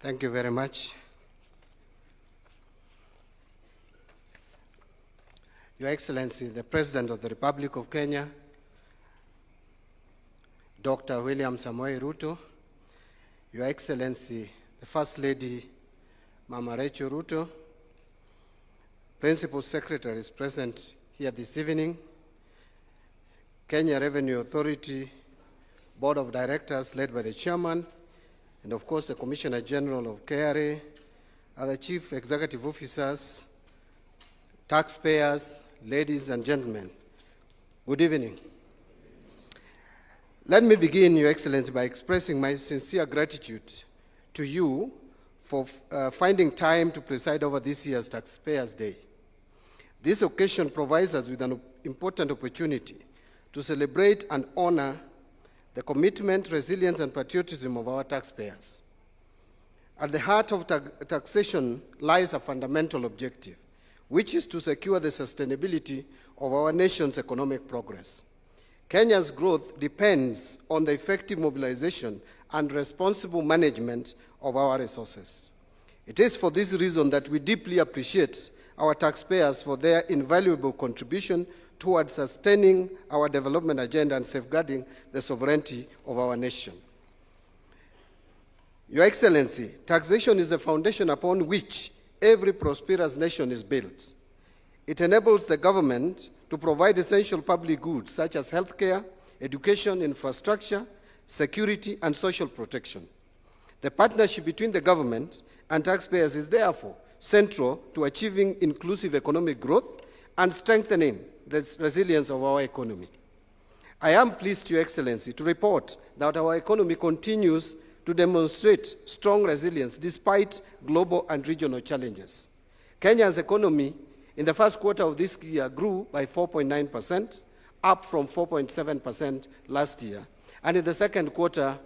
Thank you very much. Your Excellency, the President of the Republic of Kenya, Dr. William Samoei Ruto, Your Excellency, the First Lady, Mama Rachel Ruto, Principal Secretaries present here this evening, Kenya Revenue Authority, Board of Directors led by the Chairman, and of course the Commissioner General of KRA, other Chief Executive Officers, taxpayers, ladies and gentlemen, good evening. Let me begin, Your Excellency, by expressing my sincere gratitude to you for finding time to preside over this year's Taxpayers' Day. This occasion provides us with an important opportunity to celebrate and honor the commitment, resilience, and patriotism of our taxpayers. At the heart of taxation lies a fundamental objective, which is to secure the sustainability of our nation's economic progress. Kenya's growth depends on the effective mobilization and responsible management of our resources. It is for this reason that we deeply appreciate our taxpayers for their invaluable contribution towards sustaining our development agenda and safeguarding the sovereignty of our nation. Your Excellency, taxation is the foundation upon which every prosperous nation is built. It enables the government to provide essential public goods such as healthcare, education, infrastructure, security, and social protection. The partnership between the government and taxpayers is therefore central to achieving inclusive economic growth and strengthening the resilience of our economy. I am pleased, Your Excellency, to report that our economy continues to demonstrate strong resilience despite global and regional challenges. Kenya's economy in the first quarter of this year grew by 4.9%, up from 4.7% last year. And in the second quarter,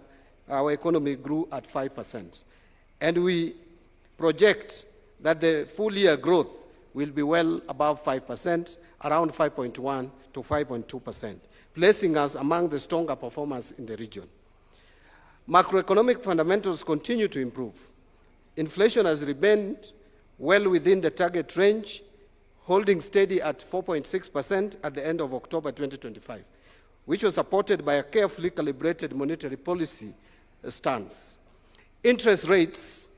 our economy grew at 5%. And we project that the full year growth will be well above 5%, around 5.1 to 5.2%, placing us among the stronger performers in the region. Macroeconomic fundamentals continue to improve. Inflation has remained well within the target range, holding steady at 4.6% at the end of October 2025, which was supported by a carefully calibrated monetary policy stance. Interest rates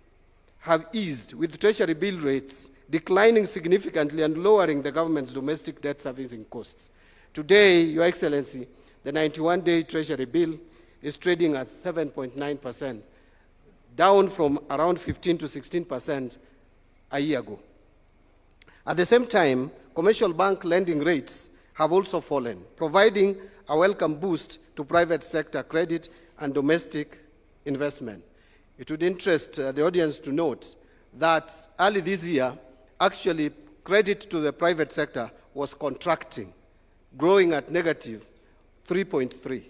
have eased, with Treasury bill rates declining significantly and lowering the government's domestic debt servicing costs. Today, Your Excellency, the 91-day Treasury bill is trading at 7.9%, down from around 15 to 16% a year ago. At the same time, commercial bank lending rates have also fallen, providing a welcome boost to private sector credit and domestic investment. It would interest the audience to note that early this year, actually, credit to the private sector was contracting, growing at negative 3.3.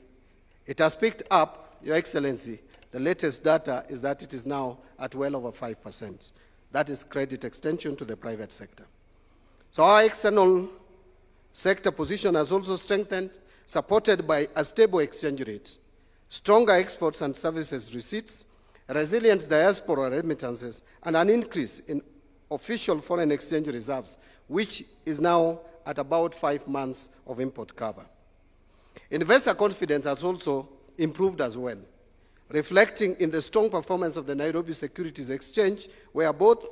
It has picked up, Your Excellency. The latest data is that it is now at well over 5%. That is credit extension to the private sector. So our external sector position has also strengthened, supported by a stable exchange rate, stronger exports and services receipts, resilient diaspora remittances, and an increase in official foreign exchange reserves, which is now at about 5 months of import cover. Investor confidence has also improved as well, reflecting in the strong performance of the Nairobi Securities Exchange, where both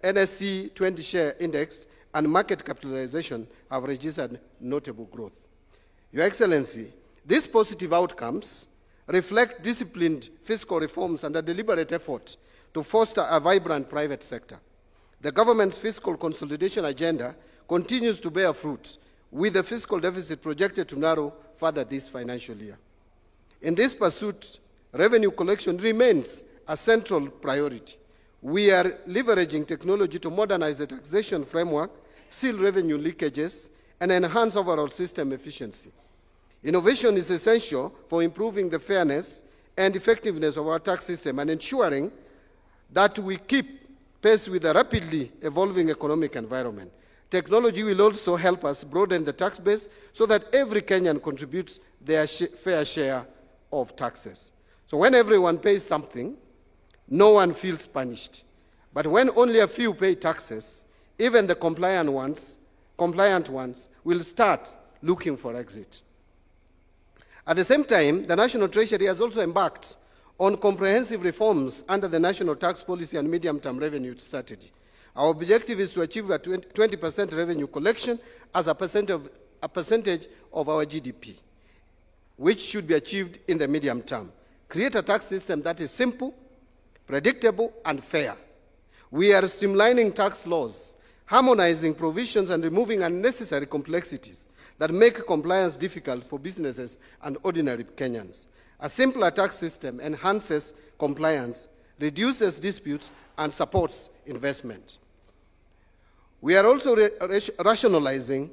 NSE 20 share index and market capitalization have registered notable growth. Your Excellency, these positive outcomes reflect disciplined fiscal reforms and a deliberate effort to foster a vibrant private sector. The government's fiscal consolidation agenda continues to bear fruit, with the fiscal deficit projected to narrow further this financial year. In this pursuit, revenue collection remains a central priority. We are leveraging technology to modernize the taxation framework, seal revenue leakages, and enhance overall system efficiency. Innovation is essential for improving the fairness and effectiveness of our tax system and ensuring that we keep pace with the rapidly evolving economic environment. Technology will also help us broaden the tax base so that every Kenyan contributes their fair share of taxes. So when everyone pays something, no one feels punished. But when only a few pay taxes, even the compliant ones will start looking for exit. At the same time, the National Treasury has also embarked on comprehensive reforms under the National Tax Policy and Medium-Term Revenue Strategy. Our objective is to achieve a 20% revenue collection as a percentage of our GDP, which should be achieved in the medium term. Create a tax system that is simple, predictable, and fair. We are streamlining tax laws, harmonizing provisions, and removing unnecessary complexities that make compliance difficult for businesses and ordinary Kenyans. A simpler tax system enhances compliance, reduces disputes, and supports investment. We are also rationalizing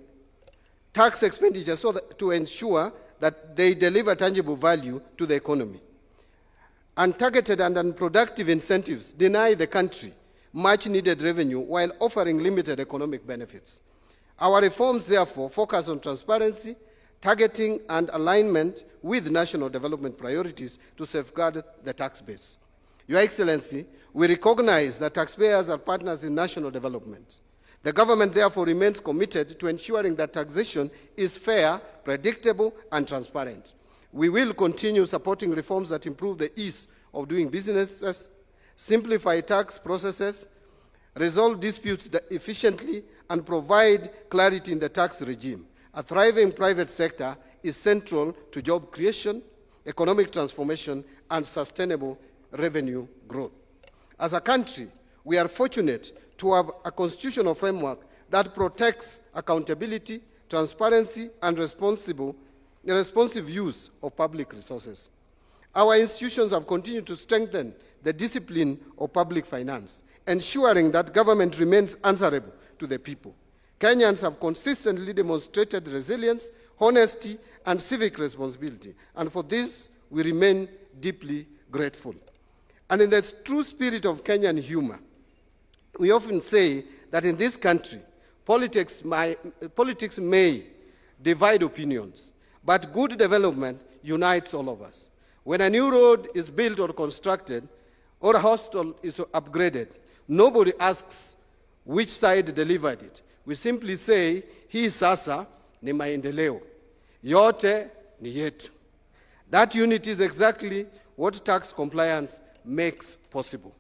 tax expenditure to ensure that they deliver tangible value to the economy. Untargeted and unproductive incentives deny the country much-needed revenue while offering limited economic benefits. Our reforms, therefore, focus on transparency, targeting, and alignment with national development priorities to safeguard the tax base. Your Excellency, we recognize that taxpayers are partners in national development. The government, therefore, remains committed to ensuring that taxation is fair, predictable, and transparent. We will continue supporting reforms that improve the ease of doing businesses, simplify tax processes, resolve disputes efficiently, and provide clarity in the tax regime. A thriving private sector is central to job creation, economic transformation, and sustainable revenue growth. As a country, we are fortunate to have a constitutional framework that protects accountability, transparency, and responsive use of public resources. Our institutions have continued to strengthen the discipline of public finance, ensuring that government remains answerable to the people. Kenyans have consistently demonstrated resilience, honesty, and civic responsibility, and for this, we remain deeply grateful. And in the true spirit of Kenyan humor, we often say that in this country, politics may divide opinions, but good development unites all of us. When a new road is built or constructed, or a hospital is upgraded, nobody asks which side delivered it. We simply say, hii sasa ni maendeleo, yote ni yetu. That unity is exactly what tax compliance makes possible.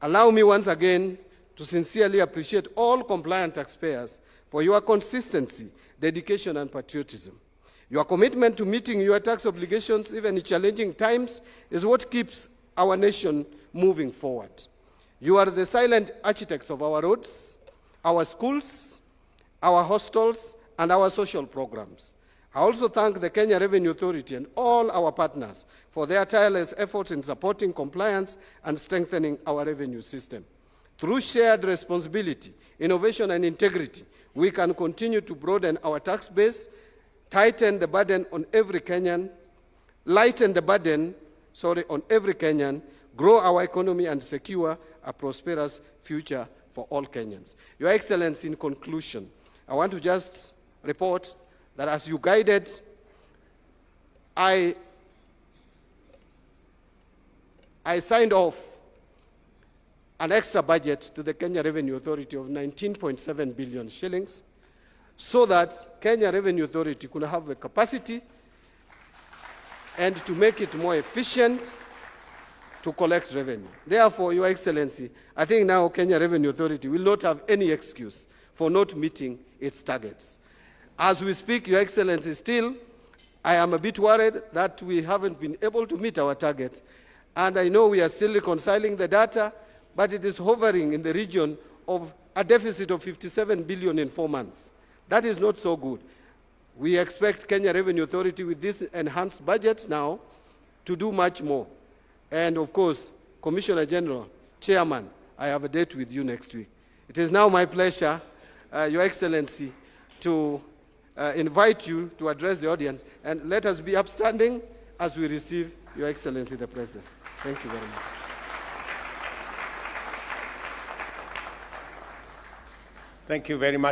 Allow me once again to sincerely appreciate all compliant taxpayers for your consistency, dedication, and patriotism. Your commitment to meeting your tax obligations, even in challenging times, is what keeps our nation moving forward. You are the silent architects of our roads, our schools, our hostels, and our social programs. I also thank the Kenya Revenue Authority and all our partners for their tireless efforts in supporting compliance and strengthening our revenue system. Through shared responsibility, innovation, and integrity, we can continue to broaden our tax base, lighten the burden on every Kenyan, grow our economy, and secure a prosperous future for all Kenyans. Your Excellency, in conclusion, I want to just report that as you guided, I signed off an extra budget to the Kenya Revenue Authority of 19.7 billion shillings so that Kenya Revenue Authority could have the capacity and to make it more efficient to collect revenue. Therefore, Your Excellency, I think now Kenya Revenue Authority will not have any excuse for not meeting its targets. As we speak, Your Excellency, still, I am a bit worried that we haven't been able to meet our targets. And I know we are still reconciling the data, but it is hovering in the region of a deficit of 57 billion in 4 months. That is not so good. We expect Kenya Revenue Authority with this enhanced budget now to do much more. And of course, Commissioner General, Chairman, I have a date with you next week. It is now my pleasure, Your Excellency, to invite you to address the audience, and let us be upstanding as we receive Your Excellency the President. Thank you very much. Thank you very much.